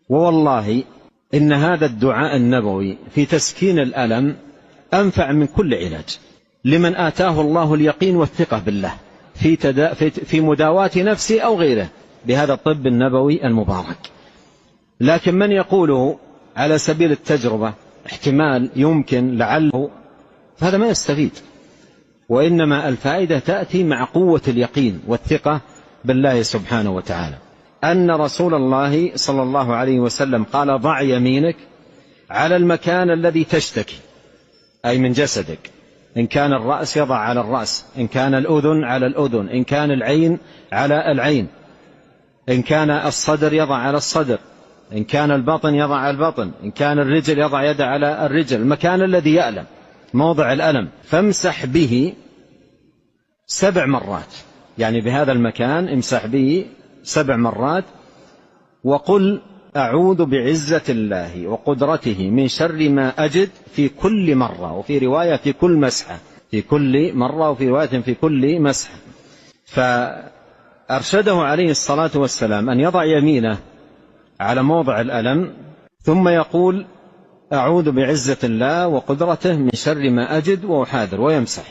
ووالله إن هذا الدعاء النبوي في تسكين الألم أنفع من كل علاج لمن آتاه الله اليقين والثقة بالله في مداواة نفسه أو غيره بهذا الطب النبوي المبارك. لكن من يقوله على سبيل التجربة، احتمال، يمكن، لعله، فهذا ما يستفيد. وإنما الفائدة تأتي مع قوة اليقين والثقة بالله سبحانه وتعالى. أن رسول الله صلى الله عليه وسلم قال: ضع يمينك على المكان الذي تشتكي، أي من جسدك. إن كان الرأس يضع على الرأس، إن كان الأذن على الأذن، إن كان العين على العين، إن كان الصدر يضع على الصدر، إن كان البطن يضع على البطن، إن كان الرجل يضع يد على الرجل، المكان الذي يألم، موضع الألم، فامسح به 7 مرات. يعني بهذا المكان امسح به 7 مرات، وقل: أعوذ بعزة الله وقدرته من شر ما أجد، في كل مرة، وفي رواية في كل مسحة، في كل مرة، وفي رواية في كل مسحة. فأرشده عليه الصلاة والسلام أن يضع يمينه على موضع الألم، ثم يقول: أعوذ بعزة الله وقدرته من شر ما أجد وأحاذر، ويمسح.